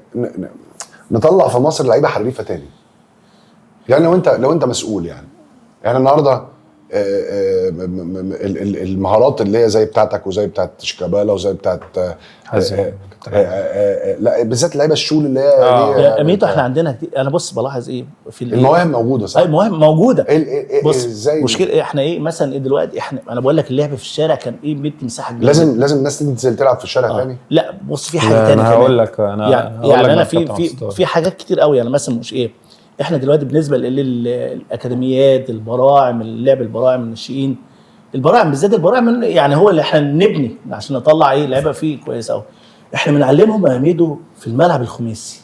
نطلع في مصر لعيبه حريفه تاني؟ يعني لو انت مسؤول يعني النهارده المهارات اللي هي زي بتاعتك وزي بتاعت شيكابالا وزي بتاعت لا بالذات اللعيبه الشول اللي هي ميدو احنا عندنا انا بص بلاحظ ايه في المواهب موجوده صح. المواهب موجوده. بص ازاي مشكله احنا ايه مثلا دلوقتي انا بقول لك اللعب في الشارع كان ايه بيدي مساحه كبيره. لازم الناس تنزل تلعب في الشارع ثاني. لا بص في حاجه ثانيه انا هقول لك يعني انا في حاجات كتير قوي. يعني مثلا مش ايه احنا دلوقتي بالنسبه للاكاديميات البراعم اللعب البراعم الناشئين البراعم بالذات البراعم يعني هو اللي احنا نبني عشان نطلع ايه لعيبه فيه كويس قوي. احنا بنعلمهم يا ميدو في الملعب الخماسي.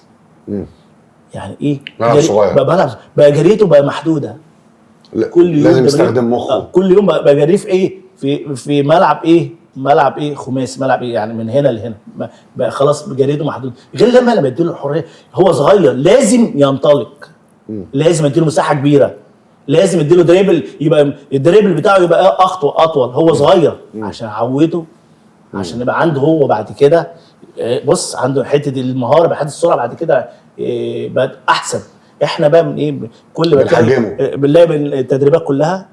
يعني ايه ملعب صغير بقى جريته بقى محدوده. كل يوم لازم يستخدم مخه. كل يوم بقى جريه في ايه في ملعب ايه خماسي ملعب ايه يعني من هنا لهنا بقى خلاص جريته محدود. غير لما يديله الحريه هو صغير لازم ينطلق. لازم يديله مساحه كبيره. لازم يديله دريبل يبقى الدريبل بتاعه يبقى اطول هو صغير عشان اعوده عشان يبقى عنده هو بعد كده بص عنده حته المهاره بحته السرعه بعد كده بقت احسن. احنا بقى من ايه كل ما بنلاقي التدريبات كلها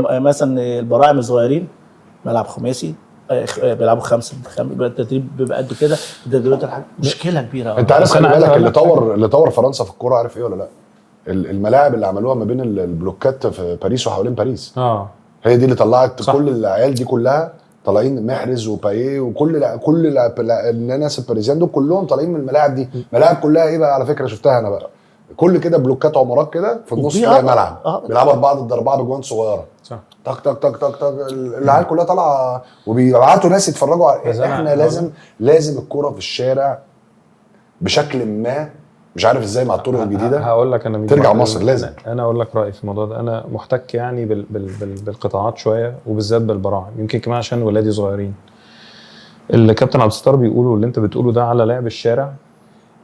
مثلا البراعم الصغيرين ملعب خماسي بيلعبوا 5 التدريب بيبقى قد كده. التدريبات مشكله كبيره. انت عارف خلي بالك اللي طور فرنسا في الكوره عارف ايه ولا لا؟ الملاعب اللي عملوها ما بين البلوكات في باريس وحوالين باريس. هي دي اللي طلعت صح. كل العيال دي كلها طالعين محرز وبايه وكل الناس الباريزيان دول كلهم طالعين من الملاعب دي. ملاعب كلها ايه بقى على فكره شفتها انا بقى كل كده بلوكات عمارات كده في النص تلاقي ملعب بيلعبوا بعض الضربات بجوان صغيره صح. تك تك تك تك تك العيال كلها طالعه وبيبعتوا ناس يتفرجوا على احنا لازم الكوره في الشارع بشكل ما مش عارف ازاي مع الطرق الجديده. هقول لك انا ترجع مصر لازم. انا اقول لك رايي في الموضوع ده. انا محتك يعني بالقطاعات شويه وبالذات بالبراعم يمكن كمان عشان ولادي صغيرين. اللي كابتن عبد الستار بيقوله واللي انت بتقوله ده على لعب الشارع.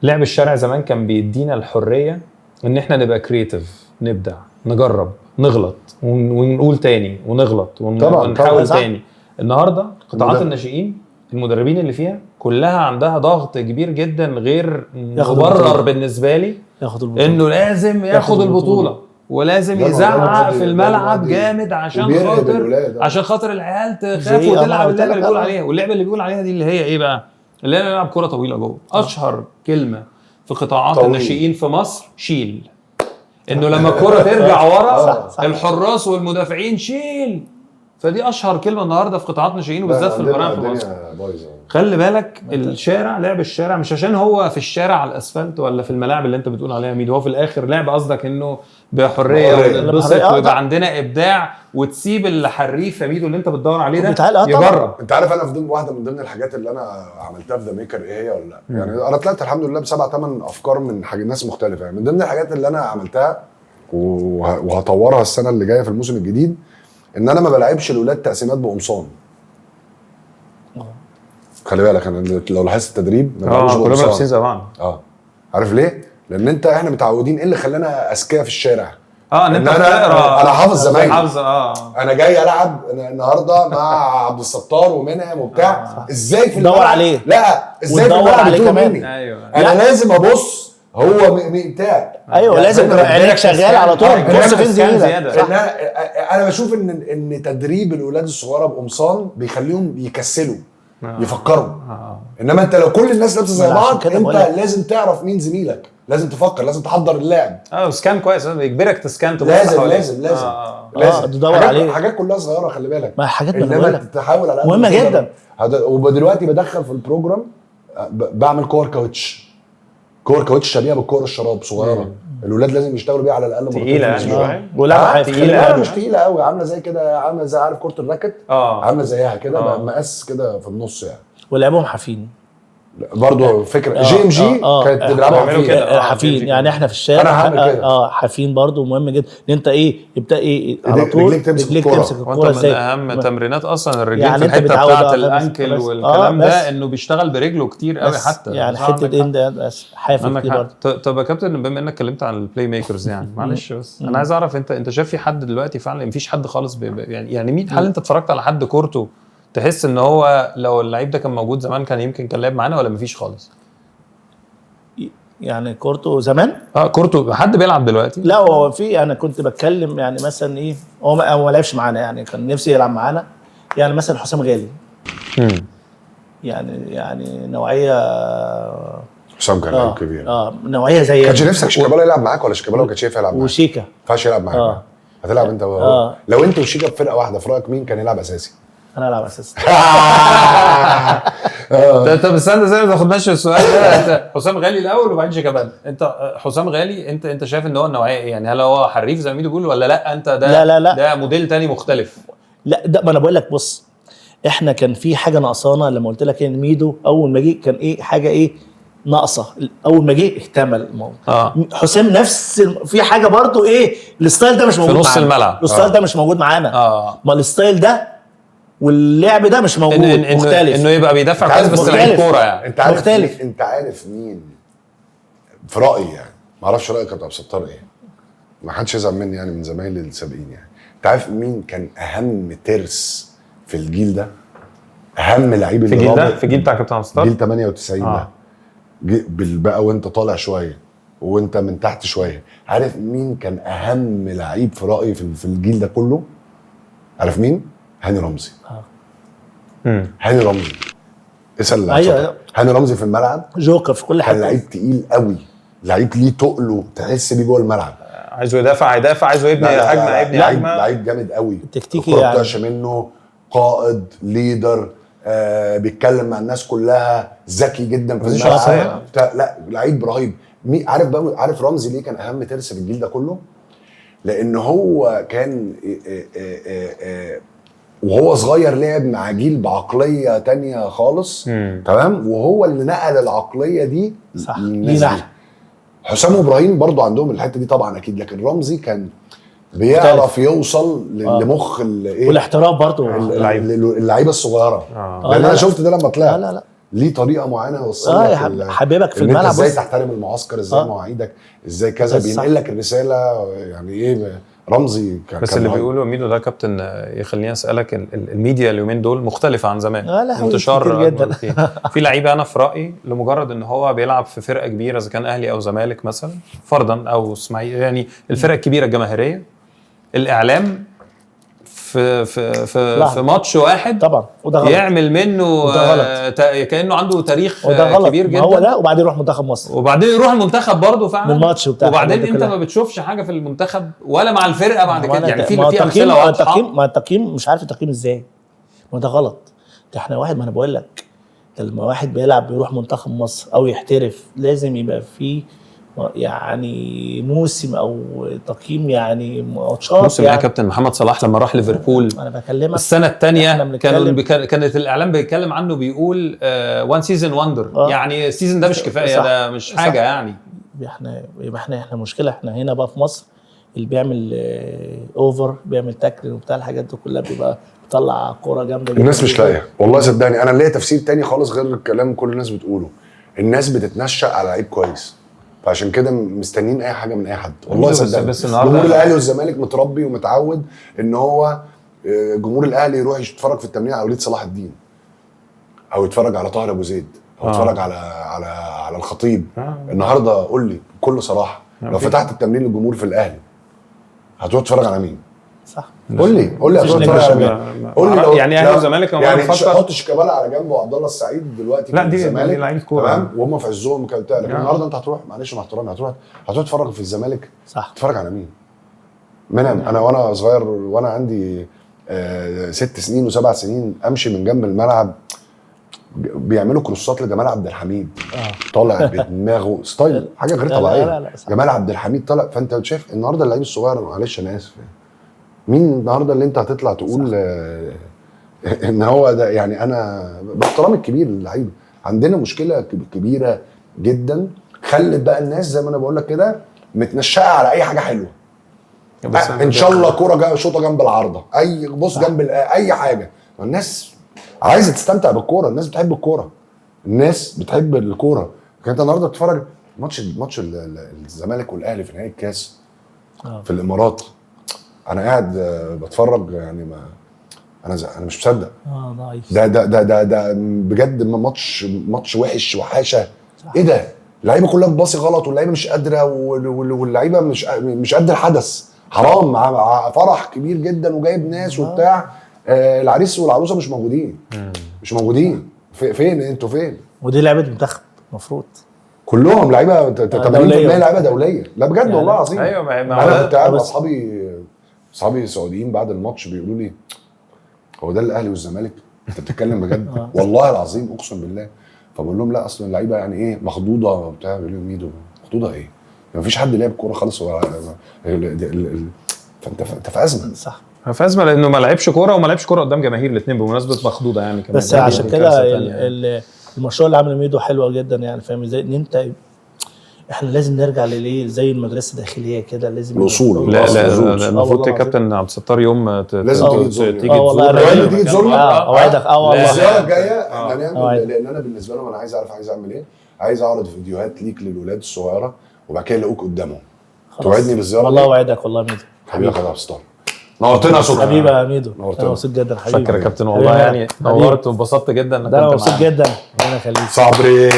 لعب الشارع زمان كان بيدينا الحريه ان احنا نبقى كرييتيف نبدع نجرب نغلط ونقول تاني ونغلط ونحاول تاني. النهارده قطاعات الناشئين المدربين اللي فيها كلها عندها ضغط كبير جدا غير مبرر بالنسبه لي انه لازم ياخد البطوله ولازم يزعق في الملعب جامد عشان خاطر العيال تخاف وتلعب اللعبه اللي بيقول عليها. واللعبه اللي بيقول عليها دي اللي هي ايه بقى؟ اللي هي نلعب كره طويله جوه. اشهر كلمه في قطاعات الناشئين في مصر شيل. انه لما الكره ترجع ورا الحراس والمدافعين شيل. فدي اشهر كلمه النهارده في قطاعات ناشئين وبالذات في البراعم في مصر. خلي بالك الشارع لعب الشارع مش عشان هو في الشارع على الاسفلت ولا في الملاعب اللي انت بتقول عليها ميدو. هو في الاخر لعب قصدك انه بحريه ونتبسط ويبقى عندنا ابداع وتسيب الحريف يا ميدو اللي انت بتدور عليه ده يجرب. انت عارف انا في واحده من ضمن الحاجات اللي انا عملتها في ذا ميكر ايه هي ولا لا؟ يعني انا طلعت الحمد لله ب7-8 افكار من ناس مختلفه. يعني من ضمن الحاجات اللي انا عملتها وهطورها السنه اللي جايه في الموسم الجديد ان انا ما بلعبش الاولاد تقسيمات بقمصان. خلي بالك انا لو لاحظت التدريب ما بلعبش كلنا لابسين زي بعض. عارف ليه؟ لان احنا متعودين ايه اللي خلانا اذكياء في الشارع. ان انت انا حافظ زمايلي. انا جاي العب النهارده مع عبد الستار ومنعم وبتاع. ازاي في تدور عليه؟ لا ازاي في الملعب عليه كمان؟ انا لازم ابص هو بتاع. ايوه لازم عينيك شغال على طول. بص فين زيادة. انا بشوف ان تدريب الاولاد الصغيره بقمصان بيخليهم يكسلوا يفكروا. انما انت لو كل الناس لابسه زي بعض انت لازم تعرف مين زميلك. لازم تفكر لازم تحضر اللعب. سكان كويس بيجبرك تسكان تبص لازم تدور عليه. حاجات كلها صغيره خلي بالك. ما حاجات انما تحاول على مهمه جدا. ودلوقتي بدخل في البروجرام بعمل كور كاوتش شبيهه بالكور الشراب صغيره. الولاد لازم يشتغلوا بيها على الاقل مرتين في الاسبوع. ولا تقيله مش تقيله قوي عامله زي كده عامله زي عارف كره الراكت عامله زيها كده مقاس كده في النص يعني. ولعبهم حافين برضه فكره جي كانت بتلعبوا كده حافين. يعني احنا في الشارع انا هعمل كده حافين برضه مهم جدا ان انت يبدا على طول رجليك تمسك الكوره ازاي. من اهم تمرينات اصلا الرجلين يعني في الحته بتاعه الانكل والكلام ده انه بيشتغل برجله كتير قوي حتى يعني حته ده بس حافظ كتير برضه. طب يا كابتن بما انك اتكلمت عن البلاي ميكرز يعني معلش بس انا عايز اعرف انت شايف في حد دلوقتي فعلا مفيش حد خالص يعني مين؟ هل انت اتفرجت على حد كورته تحس ان هو لو اللعيب ده كان موجود زمان كان يمكن كان لعب معانا ولا مفيش خالص؟ يعني كورته زمان كورته حد بيلعب دلوقتي؟ لا هو في، انا كنت بتكلم يعني مثلا ايه، هو ما لعبش معانا يعني، كان نفسي يلعب معانا يعني مثلا حسام غالي. يعني نوعيه حسام كان لعيب كبير. نوعيه زي كانش نفسك شيكابالا يلعب معاك ولا شيكابالا ما كانش ينفع يلعب معاك؟ وشيكا ما ينفعش يلعب معاك. هتلعب انت لو انت وشيكا بفرقه واحده، في رايك مين كان يلعب اساسي؟ انا العب اساسي. طب استنى زي ما تاخدناش السؤال ده. حسام غالي الاول وبعدين شيكابالا. انت حسام غالي انت شايف ان هو النوعيه ايه يعني؟ هل هو حريف زي ما ميدو بيقول ولا لا انت ده لا. ده موديل تاني مختلف؟ لا ده ما انا بقول لك، بص احنا كان في حاجه ناقصانا لما قلت لك ان ميدو اول ما جه كان ايه حاجه ايه ناقصه، اول ما جه اكتمل الموضوع. حسام نفس في حاجه برضو ايه، الستايل ده مش موجود في نص الملعب. الستايل ده مش موجود معانا. ما الستايل ده واللعب ده مش موجود. مختلف انه يبقى بيدافع كويس بس لعيب كوره يعني. انت عارف مختلف. انت عارف مين في رايي يعني، ما اعرفش رايك يا عبد الستار ايه، ما حدش يزعل مني يعني من زمايلي السابقين يعني. انت عارف مين كان اهم ترس في الجيل ده؟ اهم لعيب في الجيل ده، في الجيل بتاع كابتن عبد الستار جيل 98 ده بقى، وانت طالع شويه وانت من تحت شويه. عارف مين كان اهم لعيب في رايي في الجيل ده كله؟ عارف مين؟ هاني رمزي. هاني رمزي اسال. أيوة. هاني رمزي في الملعب جوكر في كل حاجه، كان لعيب تقيل قوي، لعيب ليه تقله تحس بيه جوه الملعب. عايزه يدافع، عايزه يبني هجمه، لعيب جامد قوي، تكتيكي يعني، بتاعش منه، قائد، ليدر، بيتكلم مع الناس كلها، ذكي جدا في الملعب. لا لعيب رهيب. عارف بقى، عارف رمزي ليه كان اهم ترس في الجيل ده كله؟ لان هو كان وهو صغير لعب مع جيل بعقليه تانية خالص. تمام، وهو اللي نقل العقليه دي للناس. حسام وابراهيم برضو عندهم الحته دي طبعا اكيد، لكن رمزي كان بيعرف يوصل لمخ الايه والاحتراف برضو اللعيبه الصغيره. لان انا شفت ده لما طلع. لا ليه طريقه معينه يوصلك حبيبك في الملعب، ازاي تحترم المعسكر، ازاي مواعيدك، ازاي كذا، بينقل لك الرساله يعني ايه. رمزي بس اللي بيقولوا ميدو ده كابتن يخليني اسالك، الميديا اليومين دول مختلفه عن زمان. انتشار جدا. في لعيبه انا في رايي لمجرد ان هو بيلعب في فرقه كبيره اذا كان اهلي او زمالك مثلا فرضا او اسماعيلي، يعني الفرق الكبيره الجماهيريه، الاعلام في ماتش واحد طبعا وده غلط، يعمل منه كانه عنده تاريخ كبير جدا. هو ده، وبعدين يروح منتخب مصر، وبعدين يروح المنتخب برضه فعلا من ماتش وبعدين انت ما بتشوفش حاجه في المنتخب ولا مع الفرقه بعد كده. يعني في امثله واضحه. ما التقييم مش عارف التقييم ازاي، ما ده غلط. ده احنا واحد، ما انا بقول لك لما واحد بيلعب بيروح منتخب مصر او يحترف لازم يبقى فيه يعني موسم او تقييم، يعني ماتشات. موسم يعني. يا كابتن محمد صلاح لما راح ليفربول انا بكلمك السنه الثانيه كانت الاعلام بيتكلم عنه بيقول وان سيزون وندر. يعني السيزون ده مش كفايه، ده مش حاجه يعني. احنا مشكله، احنا هنا بقى في مصر اللي بيعمل اوفر بيعمل تاكل وبتاع الحاجات دي كلها بيبقى بيطلع كوره جامده جدا. الناس مش لاقيه والله صدقني. انا ليا تفسير تاني خالص غير الكلام كل الناس بتقوله. الناس بتتنشأ على لعيب كويس، فعشان كده مستنيين اي حاجه من اي حد والله صدقني. بس النهارده جمهور الاهلي والزمالك متربي ومتعود ان هو جمهور الاهلي يروح يتفرج في التمرين على وليد صلاح الدين، او يتفرج على طاهر ابو زيد، او يتفرج على الخطيب. النهارده قول لي بكل صراحه، لو فتحت التمرين للجمهور في الاهلي هتروح تتفرج على مين؟ صح، قول لي هتروح تتفرج على مين؟ قول لي يعني اهلي والزمالك يعني حط شيكابالا على جنبه وعبد الله السعيد دلوقتي في الزمالك لعيب كوره تمام، وهم في عزهم كده بتاع. لكن النهارده انت هتروح، معلش مع احترامي، هتروح تتفرج في الزمالك. صح، تتفرج على مين؟ انا وانا صغير وانا عندي 6 سنين و7 سنين امشي من جنب الملعب بيعملوا كروسات لجمال عبد الحميد طالع بدماغه ستايل حاجه غير طبيعيه. جمال عبد الحميد طالع. فانت شايف النهارده اللعيب الصغير، معلش انا اسف، مين النهارده اللي انت هتطلع تقول ان هو ده؟ يعني انا باحترامي الكبير للعيبه، عندنا مشكله كبيره جدا خلت بقى الناس زي ما انا بقول لك كده متنشأه على اي حاجه حلوه. ان شاء الله كوره شوطه جنب العارضه، اي بص جنب اي حاجه. الناس عايزه تستمتع بالكوره، الناس بتحب الكوره، الناس بتحب الكوره. كانت النهارده بتتفرج ماتش الزمالك والاهلي في نهائي الكاس في الامارات. انا قاعد بتفرج يعني ما انا مش مصدق. ضعيف. ده بجد ماتش وحش وحاشه. ايه ده؟ اللعيبه كلها بتباصي غلط واللعيبه مش قادره واللعيبه مش قد الحدث. حرام، مع فرح كبير جدا وجايب ناس وبتاع، العريس والعروسه مش موجودين. مش موجودين. فين انتوا فين؟ ودي لعبه منتخب المفروض كلهم لعيبه 80% لعيبه دوليه. لا بجد يعني والله العظيم. ايوه انا كنت قاعد مع اصحابي سعوديين بعد الماتش بيقولوا لي هو ده الاهلي والزمالك؟ انت بتتكلم بجد؟ والله العظيم اقسم بالله. فبقول لهم لا اصل اللعيبه يعني ايه مخضوضه وبتاع. بيقولوا لي ميدو مخضوضه ايه؟ مفيش حد لعب كوره خالص. فانت في ازمه. صح، في ازمه لانه ما لعبش كوره وما لعبش كوره قدام جماهير الاثنين بمناسبه مخضوضه يعني كمان. بس عشان كده المشروع اللي عمله ميدو حلوه جدا يعني، فاهم ازاي؟ ان انت احنا لازم نرجع لليه زي المدرسه الداخليه كده، لازم الاصول. لا المفروض يا كابتن عبد الستار يوم لازم تيجي والله تيجي تزورنا. اوعدك. والله الزياره الجايه احنا هنعمل، لان انا بالنسبه لهم انا عايز اعمل ايه. عايز اعرض فيديوهات ليك للولاد الصغيره وبعد كده يلاقوك قدامهم. توعدني بالزياره والله اوعدك والله ميدو حبيبي يا عبد الستار. نورتنا يا صبحي حبيبي يا ميدو. انا مبسوط جدا حبيبي. شكرا يا كابتن والله يعني نورت وانبسطت جدا انك كنت معانا. انا مبسوط جدا. ربنا يخليك. صبري